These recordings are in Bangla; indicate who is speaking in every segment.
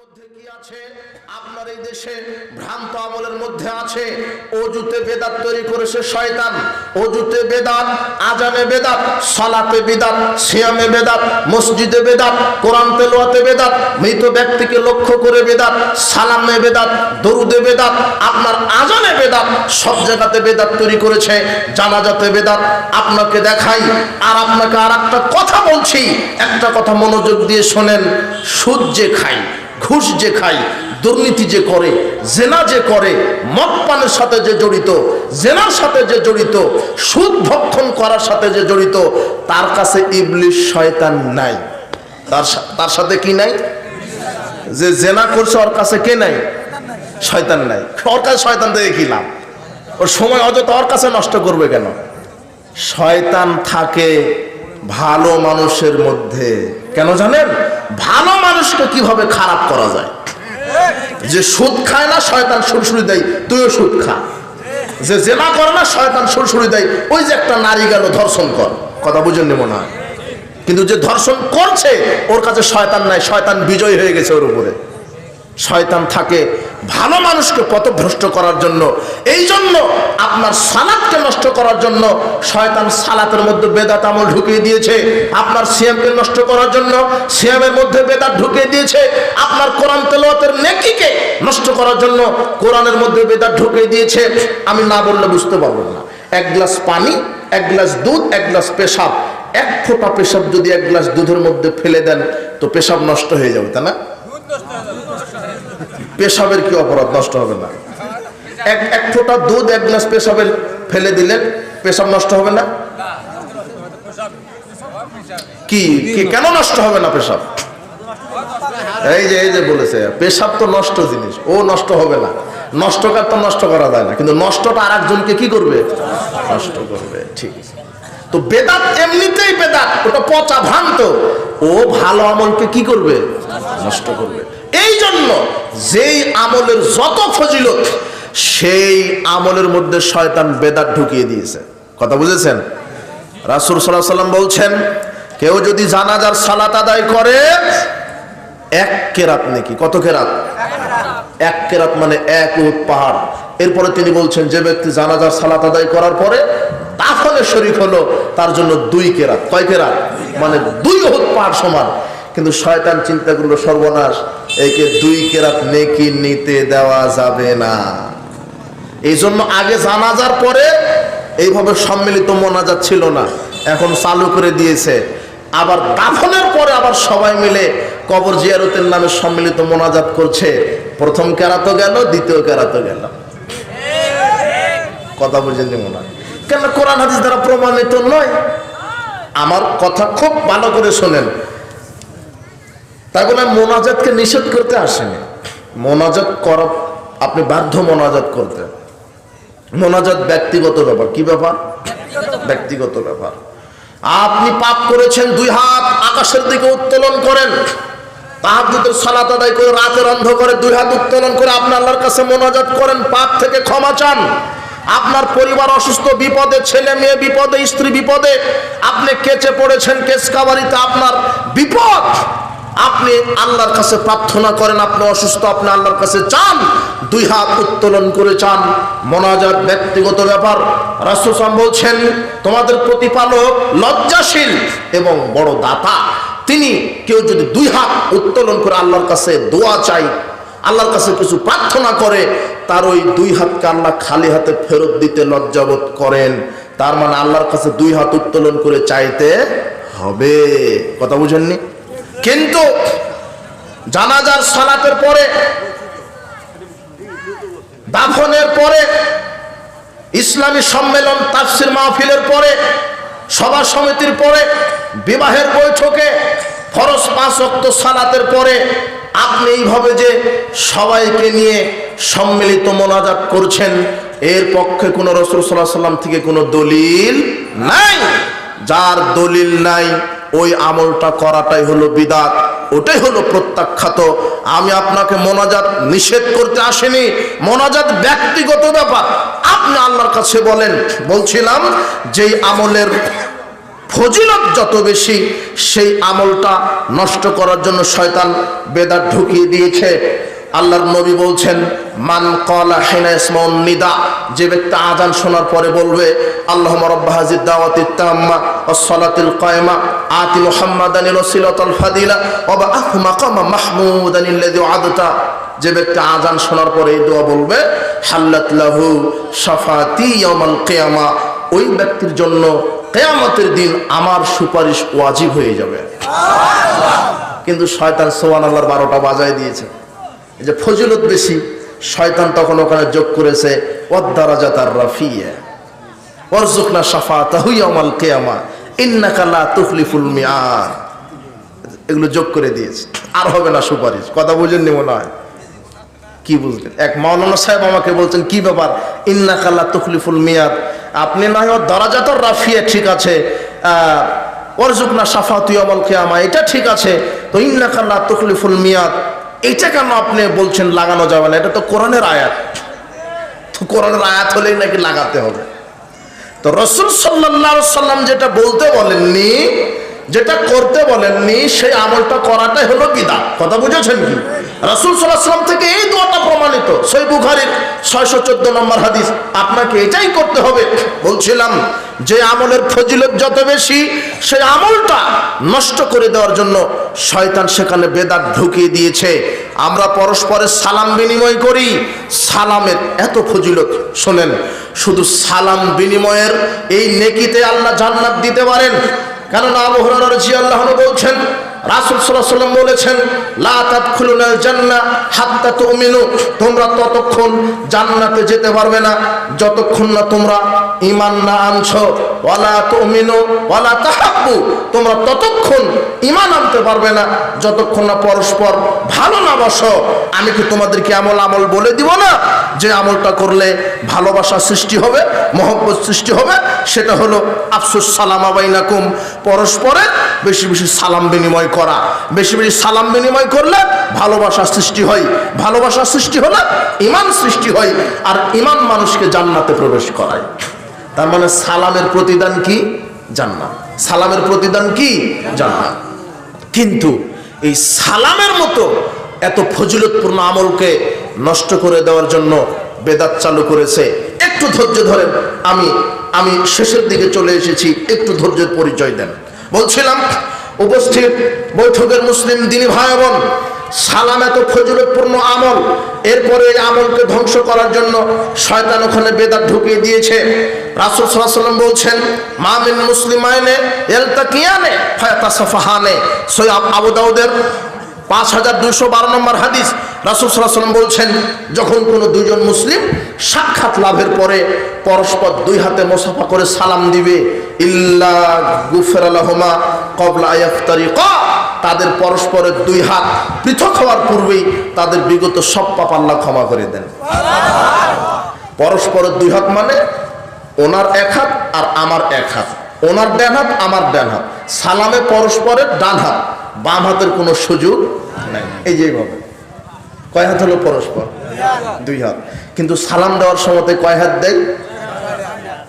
Speaker 1: মধ্যে কি আছে? আপনার এই দেশে ভ্রান্ত আমলের মধ্যে আছে অজুতে বেদাত তৈরি করেছে শয়তান। অজুতে বেদাত, আজানে বেদাত, সালাতে বেদাত, সিয়ামে বেদাত, মসজিদে বেদাত, কোরআন তেলাওয়াতে বেদাত, মৃত ব্যক্তিকে লক্ষ্য করে বেদাত, সালামে বেদাত, দরুদে বেদাত, আপনার আজানে বেদাত, সব জায়গাতে বেদাত তৈরি করেছে। জানাজাতে বেদাত। আপনাকে দেখাই আর আপনাকে আর একটা কথা বলছি, একটা কথা মনোযোগ দিয়ে শোনেন। সুদ যে খায়, ঘুষ যে খায়, দুর্নীতি যে করে, জেনা যে করে, মদ পানের সাথে যে জড়িত, জেনার সাথে যে জড়িত, সুদ ভক্ষণ করার সাথে যে জড়িত, তার কাছে ইবলিশ শয়তান নাই। তার সাথে কি নাই? যে জেনা করছে ওর কাছে কে নাই? শয়তান নাই। ওর কাছে শয়তান থেকে কি লাভ? ওর সময় অযথা ওর কাছে নষ্ট করবে কেন? শয়তান থাকে ভালো মানুষের মধ্যে। কেন জানেন? ভালো মানুষকে কিভাবে খারাপ করা যায়। যে সুদ খায় না শয়তান সুরসুরি দেয়, তুইও সুদ খা। যে জেনা করে না শয়তান সুরসুরি দেয়, ওই যে একটা নারী গেল ধর্ষণ কর। কথা বুঝেননি মনে হয়? কিন্তু যে ধর্ষণ করছে ওর কাছে শয়তান নাই, শয়তান বিজয় হয়ে গেছে ওর উপরে। শয়তান থাকে ভালো মানুষকে পথভ্রষ্ট করার জন্য। এই জন্য আপনার সালাতকে নষ্ট করার জন্য শয়তান সালাতের মধ্যে বেদাত আমল ঢুকিয়ে দিয়েছে। আপনার সিয়ামকে নষ্ট করার জন্য সিয়ামের মধ্যে বেদাত ঢুকিয়ে দিয়েছে। আপনার কোরআন তেলাওয়াতের নেকিকে নষ্ট করার জন্য কোরআনের মধ্যে বেদাত ঢুকিয়ে দিয়েছে। আমি না বললে বুঝতে পারবেন না। এক গ্লাস পানি, এক গ্লাস দুধ, এক গ্লাস পেশাব, এক ফোঁটা পেশাব যদি এক গ্লাস দুধের মধ্যে ফেলে দেন তো পেশাব নষ্ট হয়ে যাবে, তাই না? পেশাবের কি অপরাধ? নষ্ট হবে না? এক ফোঁটা দুধ এক গ্লাস পেশাবের ফেলে দিলেন, পেশাব নষ্ট হবে না? কি কেন নষ্ট হবে না পেশাব? এই যে বলেছে পেশাব তো নষ্ট জিনিস, ও নষ্ট হবে না। নষ্টকার তো নষ্ট করা যায় না, কিন্তু নষ্টটা আর একজনকে কি করবে? নষ্ট করবে। ঠিক আছে। তো বেদাত এমনিতেই বেদাত, ওটা পচা ভ্রান্ত। ও ভালো আমলকে কি করবে? নষ্ট করবে। এই জন্য যেই আমলের যত ফজিলত সেই আমলের মধ্যে শয়তান বেদাত ঢুকিয়ে দিয়েছে। কথা বুঝেছেন? রাসূল সাল্লাল্লাহু আলাইহি ওয়াসাল্লাম বলছেন, কেউ যদি জানাজার সালাত আদায় করে এক কেরাত নেকি। কত কেরাত? এক কেরাত মানে এক উহুদ পাহাড়। এরপরে তিনি বলছেন, যে ব্যক্তি জানাজার সালাত আদায় করার পরে দাফনে শরীক হলো তার জন্য 2 কেরাত। কয় কেরাত? মানে 2 উহুদ পাহাড় সমান। কিন্তু শয়তান চিন্তা করলো, সর্বনাশ, একে 2 কেরাত নেকি নিতে দেওয়া যাবে না। এই জন্য আগে জানাজার পরে এইভাবে সম্মিলিত মোনাজাত ছিল না, এখন চালু করে দিয়েছে। আবার দাফনের পরে আবার সবাই মিলে কবর জিয়ারতের নামে সম্মিলিত মোনাজাত করছে। প্রথম কেরাতও গেল, দ্বিতীয় কেরাতও গেল। কথা বুঝেন মনে হয়? কেন? কোরআন হাদিস দ্বারা প্রমাণিত নয়। আমার কথা খুব ভালো করে শোনেন। তাই বলে মোনাজাতকে নিষেধ করতে আসেনি। মোনাজাত করা আপনি বাধ্য মোনাজাত করতে। মোনাজাত ব্যক্তিগত ব্যাপার। কি ব্যাপার? ব্যক্তিগত ব্যাপার। আপনি পাপ করেছেন, 2 হাত আকাশের দিকে উত্তোলন করেন, তাহাজ্জুদের সালাত আদায় করে রাতের অন্ধকারে 2 হাত উত্তোলন করে আপনি আল্লাহর কাছে মোনাজাত করেন, পাপ থেকে ক্ষমা চান। আপনার পরিবার অসুস্থ, বিপদে, ছেলে মেয়ে বিপদে, স্ত্রী বিপদে, আপনি কেচে পড়েছেন, কেচকাবারিতে আপনার বিপদ, আপনি আল্লাহর কাছে প্রার্থনা করেন, আপনি অসুস্থ, আপনি আল্লাহর কাছে চান, 2 হাত উত্তোলন করে চান। মোনাজাত ব্যক্তিগত ব্যাপার। রাসূল সাল্লাল্লাহু আলাইহি ওয়াসাল্লাম বলছেন, তোমাদের প্রতিপালক লজ্জাশীল এবং বড় দাতা। তিনি কেউ যদি 2 হাত উত্তোলন করে আল্লাহর কাছে দোয়া চাই, আল্লাহর কাছে কিছু প্রার্থনা করে, তার ওই 2 হাতকে আল্লাহ খালি হাতে ফেরত দিতে লজ্জাবোধ করেন। তার মানে আল্লাহর কাছে 2 হাত উত্তোলন করে চাইতে হবে। কথা বুঝেননি? কিন্তু জানাজার সালাতের পরে, দাফনের পরে, ইসলামী সম্মেলন, তাফসীর মাহফিলের পরে, সভা সমিতির পরে, বিবাহের বৈঠকে, ফরজ 5 ওয়াক্ত সালাতের পরে আপনি এইভাবে যে সবাইকে নিয়ে সম্মিলিত মোনাজাত করছেন, এর পক্ষে কোনো রাসূল সাল্লাল্লাহু আলাইহি ওয়াসাল্লাম থেকে কোনো দলিল নাই। যার দলিল নাই ওই আমলটা করাটাই হলো বিদআত, ওটাই হলো প্রত্যাখ্যাত। আমি আপনাকে মোনাজাত নিষেধ করতে আসিনি। মোনাজাত ব্যক্তিগত ব্যাপার, আপনি আল্লাহর কাছে বলেন। বলছিলাম যেই আমলের ফজিলত যত বেশি সেই আমলটা নষ্ট করার জন্য শয়তান বেদাত ঢুকিয়ে দিয়েছে। আল্লাহর নবী বলছেন, মান ক্বালা হিনা ইসমাউন নিদা, যে ব্যক্তি আযান শোনার পরে বলবে আল্লাহুম্মা রাব্বা হাযিদ দাওয়াতিত তাম্মা ওয়াস সালাতিল কায়মা আতি মুহাম্মাদানিল ওয়াসিলাতাল ফাদিলা ওয়া বা'আথহু মাকামা মাহমুদানিল্লাযী ওয়া'আদতা, যে ব্যক্তি আযান শোনার পরে এই দোয়া বলবে হাল্লাত লাহু শাফাতি ইয়াউমাল কিয়ামা, ওই ব্যক্তির জন্য কিয়ামতের দিন আমার সুপারিশ ওয়াজিব হয়ে যাবে। কিন্তু শয়তান সুবহানাল্লাহর 12টা বাজায় দিয়েছে। এই যে ফজিলত বেশি, শয়তান তখন ওখানে যোগ করেছে ওয়াদ-দারাজাতার রাফিয়া ওয়ারযুকনা শাফাতাহু ইয়াউমাল কিয়ামা ইন্নাকা লা তুখলিফুল মিআদ, এগুলো যোগ করে দিয়েছে। আর হবে না সুপারিশ। কথা বুঝেননি মনে হয়? কি বুঝলেন? এক মাওলানা সাহেব আমাকে বলছেন, কি ব্যাপার ইন্নাকা লা তুখলিফুল মিয়াদ, আপনি না হয় দারাজাতুর রাফিয়া ঠিক আছে, ওয়ারযুকনা শাফাতাহু ইয়াউমাল কিয়ামা এটা ঠিক আছে, তো ইন্নাকা লা তুখলিফুল মিয়াদ এটা কেন আপনি বলছেন লাগানো যাবে না? এটা তো কোরআনের আয়াত, তো কোরআনের আয়াত হলেই নাকি লাগাতে হবে। তো রাসূল সাল্লাল্লাহু আলাইহি সাল্লাম যেটা বলতে বলেননি, যেটা করতে বলেননি, সেই আমলটা করাটাই হলো বিদআত। কথা বুঝেছেন কি? রাসূল সাল্লাল্লাহু আলাইহি সাল্লাম থেকে এই দোয়াটা প্রমাণিত, সহিহ বুখারীর 614 নম্বর হাদিস। আপনাকে এটাই করতে হবে। বলছিলাম যে আমলের ফজিলত যত বেশি, সেই আমলটা নষ্ট করে দেওয়ার জন্য শয়তান সেখানে বেদাত ঢুকিয়ে দিয়েছে। আমরা পরস্পরের সালাম বিনিময় করি, সালামের এত ফজিলত। শোনেন, শুধু সালাম বিনিময়ের এই নেকিতে আল্লাহ জান্নাত দিতে পারেন। কেননা আবু হুরায়রা রাদিয়াল্লাহু আনহু বলছেন, রাসূল সাল্লাল্লাহু আলাইহি ওয়াসাল্লাম বলেছেন, লা তাদখুলুনাল জান্নাহ হাত্তা তুমিনু, তোমরা ততক্ষণ জান্নাতে যেতে পারবে না যতক্ষণ না তোমরা ঈমান না আনছো, ওয়ালা তুমিনু ওয়ালা তাহাব্বু, তোমরা ততক্ষণ ঈমান আনতে পারবে না যতক্ষণ না পরস্পর ভালো না বাসো। আমি কি তোমাদেরকে আমল বলে দিব না যে আমলটা করলে ভালোবাসা সৃষ্টি হবে, মহব্বত সৃষ্টি হবে? সেটা হলো আফসুস সালামা বাইনাকুম, পরস্পরের বেশি বেশি সালাম বিনিময় করা। বেশি বেশি সালাম বিনিময় করলে ভালোবাসা সৃষ্টি হয়, ভালোবাসা সৃষ্টি হলে ঈমান সৃষ্টি হয়, আর ঈমান মানুষকে জান্নাতে প্রবেশ করায়। তার মানে সালামের প্রতিদান কি? জান্নাত। সালামের প্রতিদান কি? জান্নাত। কিন্তু এই সালামের মতো এত ফজিলতপূর্ণ আমলকে নষ্ট করে দেওয়ার জন্য বেদাত চালু করেছে। একটু ধৈর্য ধরেন, আমি শেষের দিকে চলে এসেছি, একটু ধৈর্যের পরিচয় দেন। বলছিলাম উপস্থিত বৈঠকের মুসলিম দিনী ভাই বোন, সালাম এত ফজিলতপূর্ণ আমল, এরপরে এই আমলকে ধ্বংস করার জন্য শয়তান ওখানে বেদাত ঢুকিয়ে দিয়েছে। রাসূল সাল্লাল্লাহু আলাইহি ওয়াসাল্লাম বলছেন, মা মিন মুসলিমাইনে ইলতাকিয়ানে ফায়াতাসাফাহানে, সহিহ আবু দাউদের 5212 নম্বর হাদিস। রাসূল সাল্লাল্লাহু আলাইহি ওয়াসাল্লাম বলছেন, যখন কোনো দুইজন মুসলিম সাক্ষাৎ লাভের পরে পরস্পর দুই হাতে মুসাফা করে সালাম দিবে, ইল্লা গুফিরা লাহুমা ক্বাবলা আয়াফতারিকা, তাদের পরস্পরের দুই হাত পৃথক হওয়ার পূর্বেই তাদের বিগত সব পাপ আল্লাহ ক্ষমা করে দেন। পরস্পরের দুই হাত মানে ওনার এক হাত আর আমার এক হাত, ওনার ডান হাত আমার ডান হাত, সালামে পরস্পরের ডান হাত, বাম হাতের কোনো সুযোগ নাই। এই যে এইভাবে কয় হাত হলো পরস্পর? দুই হাত। কিন্তু সালাম দেওয়ার সময় কয় হাত দেয়?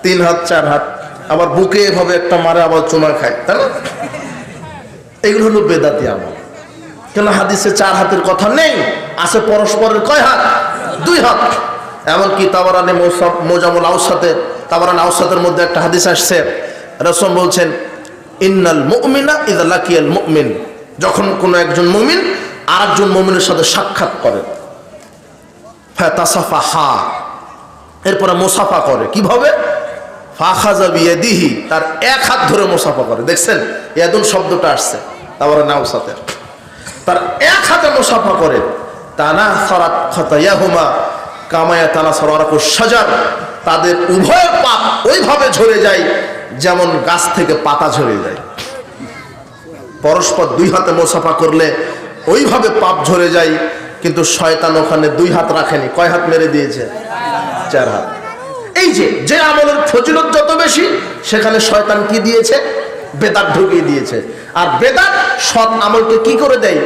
Speaker 1: 3 হাত 4 হাত। আবার বুকে এভাবে একটা মারে, আবার চুমা খায়, তাই না? এগুলো হলো বেদাতি আমল। কেন হাদিসে 4 হাতের কথা নেই, আছে পরস্পরের কয় হাত? 2 হাত। এমনকি তাবারানি মোজামুল আওসাতে, তাবারানি আওসাতের মধ্যে একটা হাদিস আসছে, রাসূল বলছেন, ইন্নাল মুমিনা ইযা লাকিয়াল মুমিন, যখন কোনো একজন মুমিন আরেকজন মুমিনের সাথে সাক্ষাৎ করে, ফাতাসাফাহা, এরপরে মুসাফা করে। কিভাবে? ফাখাযা বিয়াদিহি, তার এক হাত ধরে মুসাফা করে। দেখছেন ইয়াদুন শব্দটা আসছে তাবারানি আওসাতে, তার এক হাতে মুসাফা করে। তানাসারাত খাতায়াহুমা কামা ইয়াতানাসারু আরাকুশ শাজার, তাদের উভয়ের পাপ ওইভাবে ঝরে যায় যেমন গাছ থেকে পাতা ঝরে যায়। পরস্পর 2 হাতে মুসাফা করলে ওইভাবে পাপ ঝরে যায়। কিন্তু শয়তান ওখানে 2 হাত রাখেনি, কয় হাত মেরে দিয়েছে? 4 হাত। এই যে আমলের ফজিলত যত বেশি, সেখানে শয়তান কি দিয়েছে? বেদাত ঢুকিয়ে দিয়েছে। আর বেদাত সৎ আমলকে কি করে দেয়?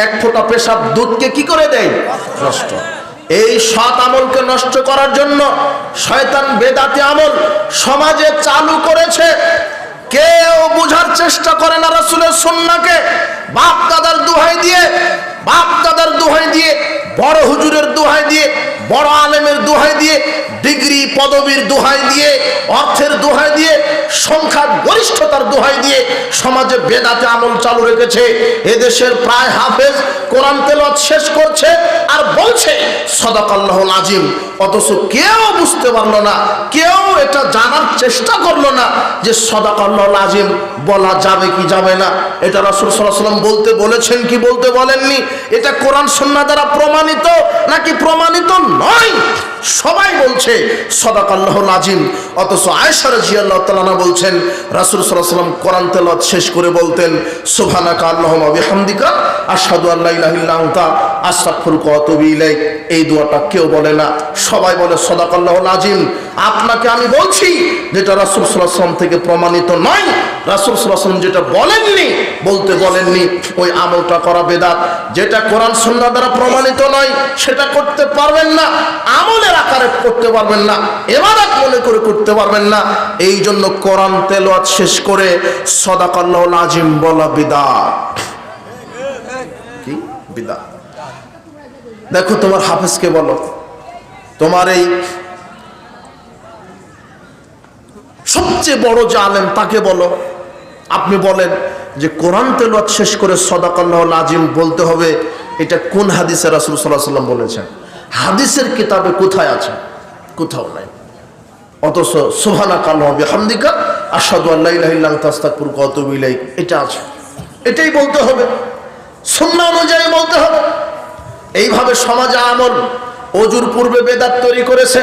Speaker 1: এক ফোঁটা পেশাব দুধকে কি করে দেয়? নষ্ট। এই সৎ আমলকে নষ্ট করার জন্য শয়তান বেদাতি আমল সমাজে চালু করেছে। কেউ বোঝার চেষ্টা করে না রাসূলের সুন্নাহকে। বাপ দাদার দোহাই দিয়ে, বড় হুজুরের দোহাই দিয়ে, বড় আলেমের দোহাই দিয়ে, ডিগ্রি পদবীর দোহাই দিয়ে, অর্থের দোহাই দিয়ে, সংখ্যা গরিষ্ঠতার দোহাই দিয়ে সমাজে বেদাতে আমল চালু রেখেছে। এদেশের প্রায় হাফেজ কোরআন তেলাওয়াত শেষ করছে আর বলছে সাদাকাল্লাহুল আযীম, অথচ কেউ বুঝতে পারলো না, কেউ এটা জানার চেষ্টা করলো না যে সাদাকাল্লাহুল আযীম বলা যাবে কি যাবে না, এটা রাসূল সাল্লাল্লাহু আলাইহি ওয়াসাল্লাম বলতে বলেছেন কি বলতে বলেননি, এটা কোরআন সুন্নাহ দ্বারা প্রমাণিত নাকি প্রমাণিত নয়। সবাই বলছে সাদাকাল্লাহুল আযীম, অথচ আয়েশা রাদিয়াল্লাহু তাআলা আনহা বলছেন রাসূল সাল্লাল্লাহু আলাইহি ওয়াসাল্লাম কোরআন তেলাওয়াত শেষ করে বলতেন সুবহানাকা আল্লাহুম্মা ওয়া বিহামদিকা আশহাদু আল্লা ইলাহা ইল্লা আনতা আস্তাগফিরুকা ওয়া আতুবু ইলাইক। এই দোয়াটা কেউ বলে না, সবাই বলে সাদাকাল্লাহুল আযীম। আপনাকে আমি বলছি যেটা রাসূল সাল্লাল্লাহু আলাইহি ওয়াসাল্লাম থেকে প্রমাণিত নয়, রাসূল সাল্লাল্লাহু আলাইহি ওয়াসাল্লাম যেটা বলেননি ওই আমলটা করা বেদাত। যেটা কোরআন সুন্নাহ দ্বারা প্রমাণিত নয় সেটা করতে পারবেন না, আমলের আকারে করতে পারবেন না, ইবাদত মনে করে করতে পারবেন না। এই জন্য কোরআন তেলাওয়াত শেষ করে সাদাকাল্লাহুল আযীম বলা বিদআত। কি বিদআত? দেখো তোমার হাফেজকে বলো, তোমার এই সবচেয়ে বড় যে আলেম তাকে বলো, আপনি বলেন যে কোরআন তেলাওয়াত শেষ করে সাদাকাল্লাহুল আযীম বলতে হবে, এটা কোন হাদিসে রাসূল সাল্লাল্লাহু আলাইহি ওয়াসাল্লাম বলেছেন? হাদিসের কিতাবে কোথায় আছে? কোথাও নাই। অথচ সুবহানাকা আল্লাহুম্মা বিহামদিকা আশহাদু আল্লা ইলাহা ইল্লা আনতা আস্তাগফিরুকা ওয়া আতুবু ইলাইক, এটা আছে, এটাই বলতে হবে, সুন্নাহ অনুযায়ী বলতে হবে। এইভাবে সমাজে আমল ওযুর পূর্বে বেদাত তৈরি করেছে,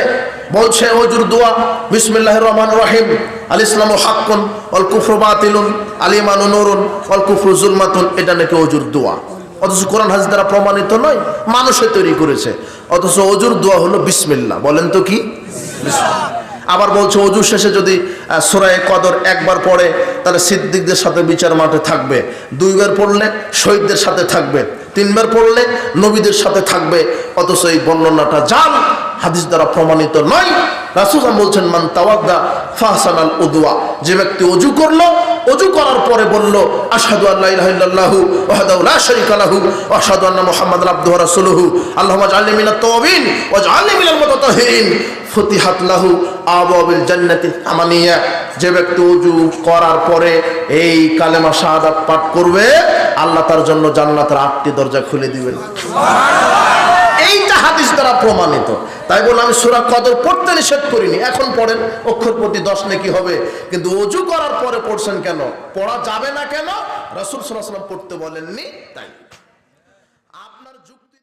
Speaker 1: বলছে ওযুর দোয়া বিসমিল্লাহির রহমানির রহিম, আল ইসলামু হাক্কুন ওয়াল কুফরু বাতিলুন, আল ঈমানু নূরুন ওয়াল কুফরু যুলমাতুন, এটা নাকি ওযুর দোয়া। অথচ কোরআন হাদিস দ্বারা প্রমাণিত নয়, মানুষে তৈরি করেছে। অথচ ওযুর দোয়া হলো বিসমিল্লাহ, বলেন তো কি? আবার বলছে ওযু শেষে যদি সূরা কদর একবার পড়ে তাহলে সিদ্দিকদের সাথে বিচার মাঠে থাকবে, দুইবার পড়লে শহীদদের সাথে থাকবে, তিনবার পড়লে নবীদের সাথে থাকবে। অথচ এই বর্ণনাটা জাল, হাদিস দ্বারা প্রমাণিত নয়। রাসূল বলছেন মান তাওয়াদ্দা ফাহসানাল উদওয়া, যে ব্যক্তি ওযু করলো, ওযু করার পরে বলল আশহাদু আল্লা ইলাহা ইল্লাল্লাহু ওয়াহদাহু লা শারীকা লাহু ওয়া আশহাদু আন্না মুহাম্মাদান আবদুহু ওয়া রাসূলুহু আল্লাহুম্মা ইজআলনি মিনাত তাওয়াবিন ওয়াজআলনি মিনাল মুতাতাহহিরিন ফুতিহাত লাহু আবওয়াবুল জান্নাতি আমানিয়া। যে ব্যক্তি ওযু করার পরে এই কালেমা শাহাদাত পাঠ করবে, আল্লাহ তার জন্য জান্নাতের 8টি দরজা খুলে দিবেন। এইটা হাদিস দ্বারা প্রমাণিত। তাই বলে আমি সূরা কদর পড়তে নিষেধ করিনি, এখন পড়েন, অক্ষর প্রতি 10 নেকি হবে। কিন্তু ওযু করার পরে পড়ছেন কেন? পড়া যাবে না কেন? রাসূল সাল্লাল্লাহু আলাইহি ওয়াসাল্লাম পড়তে বলেননি, তাই আপনার যুক্তি